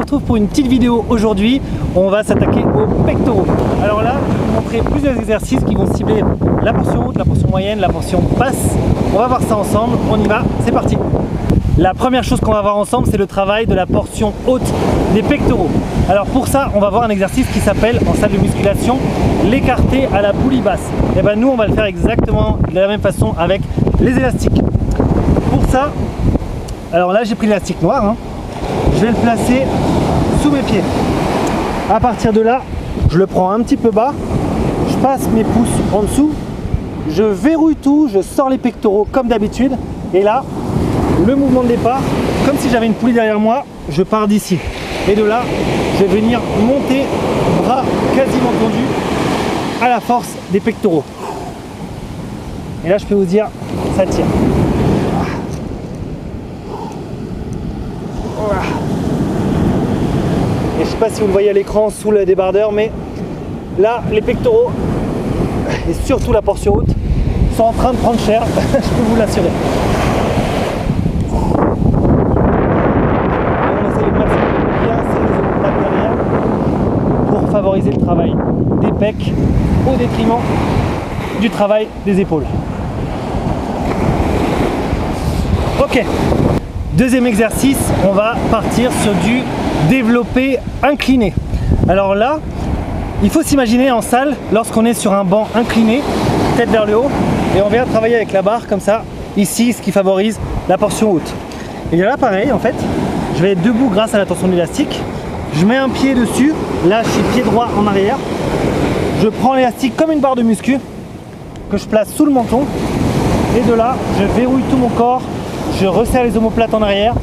retrouve pour une petite vidéo aujourd'hui. On va s'attaquer aux pectoraux. Alors là, je vais vous montrer plusieurs exercices qui vont cibler la portion haute, la portion moyenne, la portion basse. On va voir ça ensemble, on y va, c'est parti. La première chose qu'on va voir ensemble, c'est le travail de la portion haute des pectoraux. Alors pour ça, on va voir un exercice qui s'appelle, en salle de musculation, l'écarté à la poulie basse. Et ben nous, on va le faire exactement de la même façon avec les élastiques. Pour ça, alors là, j'ai pris l'élastique noir, hein. Je vais le placer sous mes pieds. À partir de là, je le prends un petit peu bas, je passe mes pouces en dessous, je verrouille tout, je sors les pectoraux comme d'habitude, et là, le mouvement de départ, comme si j'avais une poulie derrière moi, je pars d'ici. Et de là, je vais venir monter, bras quasiment tendus, à la force des pectoraux. Et là, je peux vous dire, ça tire. Voilà. Et je ne sais pas si vous le voyez à l'écran sous le débardeur, mais là, les pectoraux, et surtout la portion haute, sont en train de prendre cher, je peux vous l'assurer. Favoriser le travail des pecs au détriment du travail des épaules. Ok, deuxième exercice, on va partir sur du développé incliné. Alors là, il faut s'imaginer en salle lorsqu'on est sur un banc incliné, tête vers le haut, et on vient travailler avec la barre comme ça, ici, ce qui favorise la portion haute. Et là pareil, en fait, je vais être debout grâce à la tension de l'élastique. Je mets un pied dessus, là je suis pied droit en arrière, je prends l'élastique comme une barre de muscu que je place sous le menton, et de là je verrouille tout mon corps, je resserre les omoplates en arrière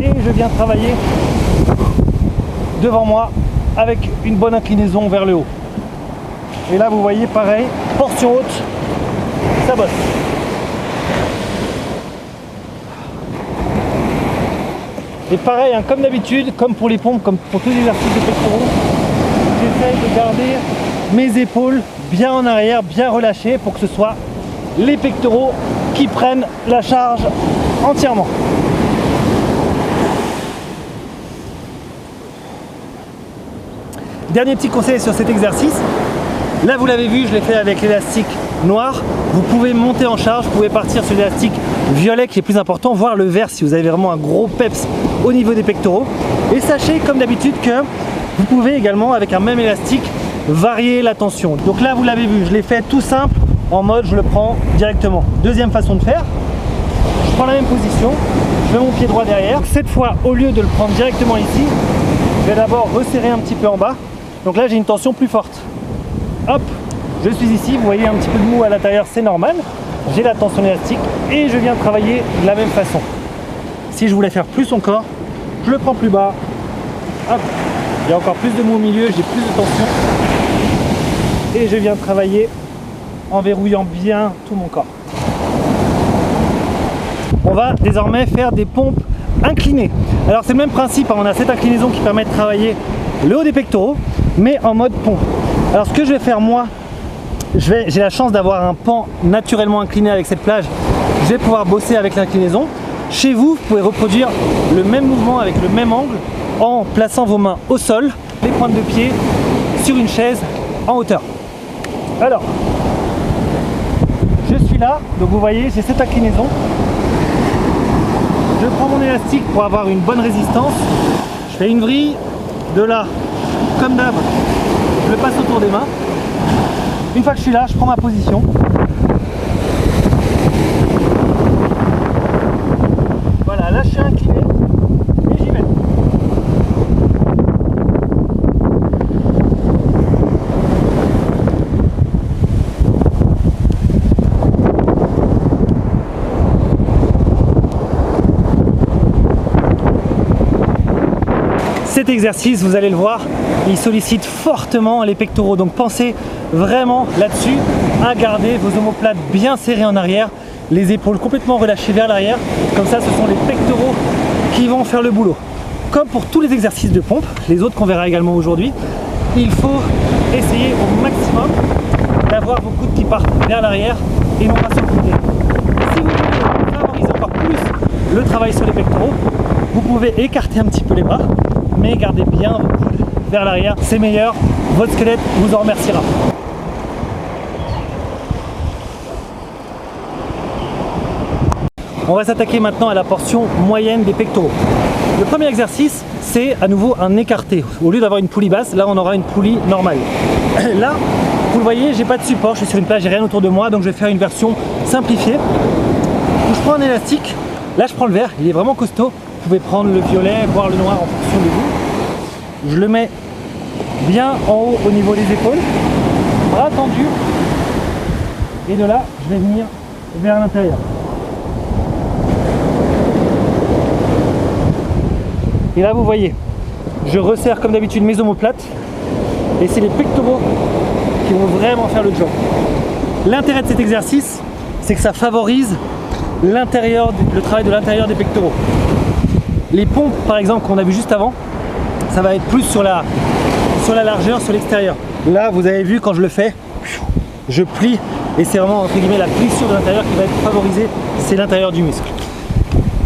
et je viens travailler devant moi avec une bonne inclinaison vers le haut. Et là vous voyez pareil, portion haute, ça bosse. Et pareil, hein, comme d'habitude, comme pour les pompes, comme pour tous les exercices de pectoraux, j'essaye de garder mes épaules bien en arrière, bien relâchées pour que ce soit les pectoraux qui prennent la charge entièrement. Dernier petit conseil sur cet exercice. Là, vous l'avez vu, je l'ai fait avec l'élastique noir. Vous pouvez monter en charge, vous pouvez partir sur l'élastique violet qui est plus important, voire le vert si vous avez vraiment un gros peps au niveau des pectoraux. Et sachez comme d'habitude que vous pouvez également avec un même élastique varier la tension. Donc là vous l'avez vu, je l'ai fait tout simple en mode je le prends directement. Deuxième façon de faire, je prends la même position, je mets mon pied droit derrière. Cette fois au lieu de le prendre directement ici, je vais d'abord resserrer un petit peu en bas. Donc là j'ai une tension plus forte. Hop, je suis ici, vous voyez un petit peu de mou à l'intérieur, c'est normal. J'ai la tension élastique et je viens travailler de la même façon. Si je voulais faire plus son corps, je le prends plus bas. Hop, il y a encore plus de mou au milieu, j'ai plus de tension. Et je viens travailler en verrouillant bien tout mon corps. On va désormais faire des pompes inclinées. Alors c'est le même principe, hein, on a cette inclinaison qui permet de travailler le haut des pectoraux, mais en mode pompe. Alors ce que je vais faire moi, j'ai la chance d'avoir un pan naturellement incliné avec cette plage. Je vais pouvoir bosser avec l'inclinaison. Chez vous, vous pouvez reproduire le même mouvement avec le même angle en plaçant vos mains au sol, les pointes de pied sur une chaise en hauteur. Alors, je suis là, donc vous voyez, j'ai cette inclinaison. Je prends mon élastique pour avoir une bonne résistance. Je fais une vrille, de là, comme d'hab, je le passe autour des mains. Une fois que je suis là, je prends ma position. Voilà, là je suis incliné et j'y vais. Cet exercice, vous allez le voir, il sollicite fortement les pectoraux. Donc pensez vraiment là-dessus à garder vos omoplates bien serrées en arrière, les épaules complètement relâchées vers l'arrière. Comme ça, ce sont les pectoraux qui vont faire le boulot. Comme pour tous les exercices de pompe, les autres qu'on verra également aujourd'hui, il faut essayer au maximum d'avoir vos coudes qui partent vers l'arrière et non pas sur le côté. Si vous voulez favoriser encore plus le travail sur les pectoraux, vous pouvez écarter un petit peu les bras, mais gardez bien vos coudes vers l'arrière, c'est meilleur, votre squelette vous en remerciera. On va s'attaquer maintenant à la portion moyenne des pectoraux. Le premier exercice, c'est à nouveau un écarté. Au lieu d'avoir une poulie basse, là on aura une poulie normale. Là, vous le voyez, j'ai pas de support, je suis sur une plage, j'ai rien autour de moi, donc je vais faire une version simplifiée. Où je prends un élastique, là je prends le vert, il est vraiment costaud. Vous pouvez prendre le violet, voire le noir en fonction de vous. Je le mets bien en haut au niveau des épaules, bras tendus, et de là, je vais venir vers l'intérieur. Et là vous voyez, je resserre comme d'habitude mes omoplates et c'est les pectoraux qui vont vraiment faire le job. L'intérêt de cet exercice, c'est que ça favorise le travail de l'intérieur des pectoraux. Les pompes par exemple qu'on a vu juste avant, ça va être plus sur la largeur, sur l'extérieur. Là vous avez vu quand je le fais, je plie et c'est vraiment entre guillemets la plissure de l'intérieur qui va être favorisée, c'est l'intérieur du muscle.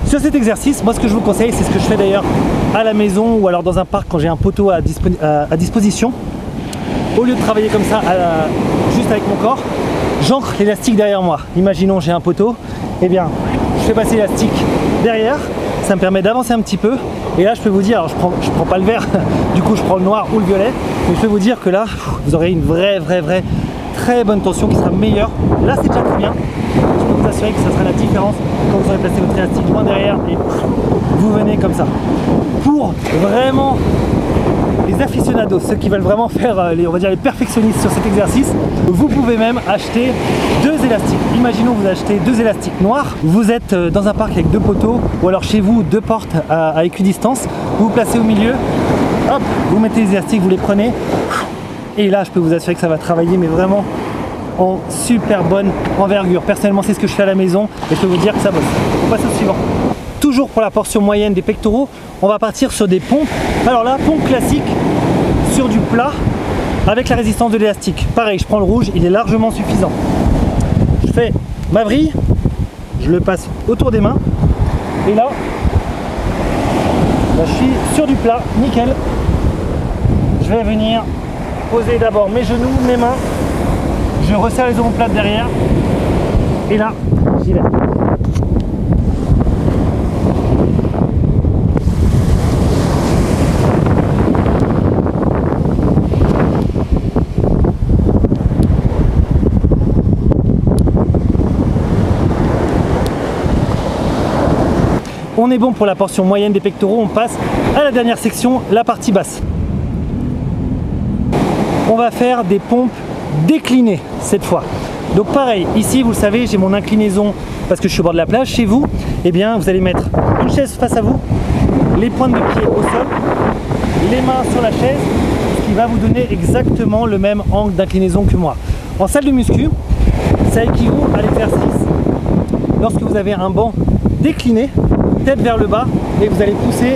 Sur cet exercice, moi ce que je vous conseille, c'est ce que je fais d'ailleurs à la maison ou alors dans un parc quand j'ai un poteau à disposition. Au lieu de travailler comme ça juste avec mon corps, j'ancre l'élastique derrière moi. Imaginons j'ai un poteau, et bien je fais passer l'élastique derrière, ça me permet d'avancer un petit peu. Et là je peux vous dire, alors je prends pas le vert, du coup je prends le noir ou le violet, mais je peux vous dire que là vous aurez une vraie très bonne tension qui sera meilleure. Là c'est déjà très bien. Je peux vous assurer que ça sera la différence quand vous aurez placé votre élastique loin derrière et vous venez comme ça. Pour vraiment les aficionados, ceux qui veulent vraiment faire on va dire les perfectionnistes sur cet exercice, vous pouvez même acheter 2 élastiques. Imaginons vous achetez 2 élastiques noirs, vous êtes dans un parc avec 2 poteaux ou alors chez vous 2 portes à équidistance, vous vous placez au milieu, hop, vous mettez les élastiques, vous les prenez et là je peux vous assurer que ça va travailler mais vraiment en super bonne envergure. Personnellement c'est ce que je fais à la maison et je peux vous dire que ça bosse. On passe au suivant. Toujours pour la portion moyenne des pectoraux, on va partir sur des pompes. Alors là, pompe classique sur du plat avec la résistance de l'élastique. Pareil, je prends le rouge, il est largement suffisant. Je fais ma vrille, je le passe autour des mains et là je suis sur du plat, nickel. Je vais venir poser d'abord mes genoux, mes mains. Je resserre les omoplates derrière et là j'y vais. On est bon pour la portion moyenne des pectoraux, on passe à la dernière section, la partie basse. On va faire des pompes déclinées cette fois. Donc pareil, ici vous le savez, j'ai mon inclinaison parce que je suis au bord de la plage. Chez vous, eh bien vous allez mettre une chaise face à vous, les pointes de pied au sol, les mains sur la chaise, ce qui va vous donner exactement le même angle d'inclinaison que moi. En salle de muscu, ça équivaut à l'exercice lorsque vous avez un banc décliné, tête vers le bas et vous allez pousser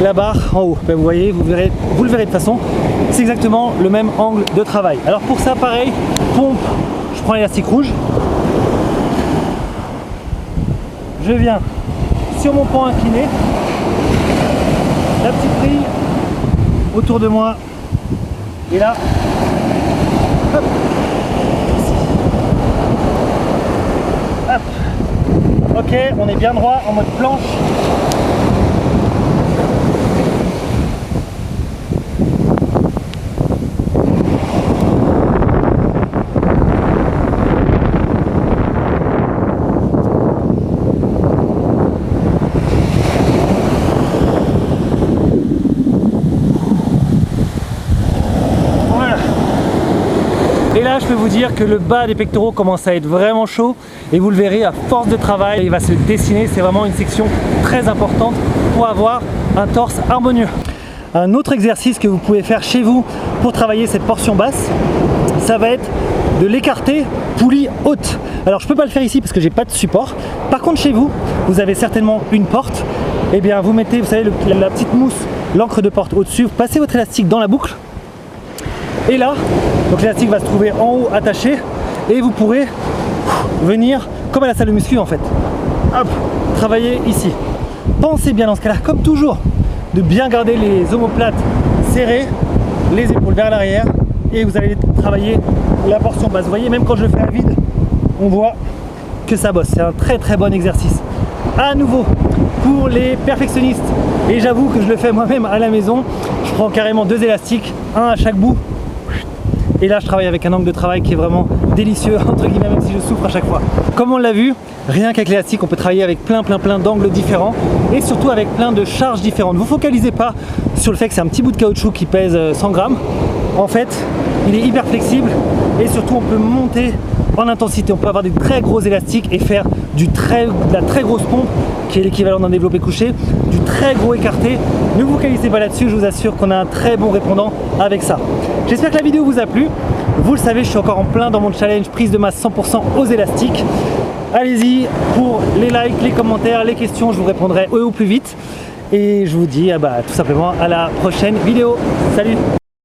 la barre en haut. Ben vous voyez, vous le verrez de toute façon, c'est exactement le même angle de travail. Alors pour ça pareil, pompe, je prends l'élastique rouge, je viens sur mon pan incliné, la petite vrille autour de moi et là, hop, ici. Hop. Ok, on est bien droit en mode planche. Et là je peux vous dire que le bas des pectoraux commence à être vraiment chaud et vous le verrez à force de travail, il va se dessiner, c'est vraiment une section très importante pour avoir un torse harmonieux. Un autre exercice que vous pouvez faire chez vous pour travailler cette portion basse, ça va être de l'écarter poulie haute. Alors je peux pas le faire ici parce que j'ai pas de support. Par contre chez vous, vous avez certainement une porte. Et bien vous mettez, vous savez, la petite mousse, l'encre de porte au-dessus, vous passez votre élastique dans la boucle. Et là, donc l'élastique va se trouver en haut attaché et vous pourrez venir comme à la salle de muscu en fait. Hop, travailler ici. Pensez bien dans ce cas-là, comme toujours, de bien garder les omoplates serrées, les épaules vers l'arrière, et vous allez travailler la portion basse. Vous voyez, même quand je le fais à vide, on voit que ça bosse. C'est un très très bon exercice. À nouveau, pour les perfectionnistes, et j'avoue que je le fais moi-même à la maison, je prends carrément 2 élastiques, un à chaque bout, et là je travaille avec un angle de travail qui est vraiment délicieux, entre guillemets, même si je souffre à chaque fois. Comme on l'a vu, rien qu'avec l'élastique, on peut travailler avec plein d'angles différents, et surtout avec plein de charges différentes. Ne vous focalisez pas sur le fait que c'est un petit bout de caoutchouc qui pèse 100 grammes. En fait, il est hyper flexible, et surtout on peut monter en intensité. On peut avoir des très gros élastiques et faire de la très grosse pompe, qui est l'équivalent d'un développé couché, du très gros écarté. Ne vous focalisez pas là-dessus, je vous assure qu'on a un très bon répondant avec ça. J'espère que la vidéo vous a plu. Vous le savez, je suis encore en plein dans mon challenge prise de masse 100% aux élastiques. Allez-y pour les likes, les commentaires, les questions, je vous répondrai au plus vite. Et je vous dis tout simplement à la prochaine vidéo. Salut!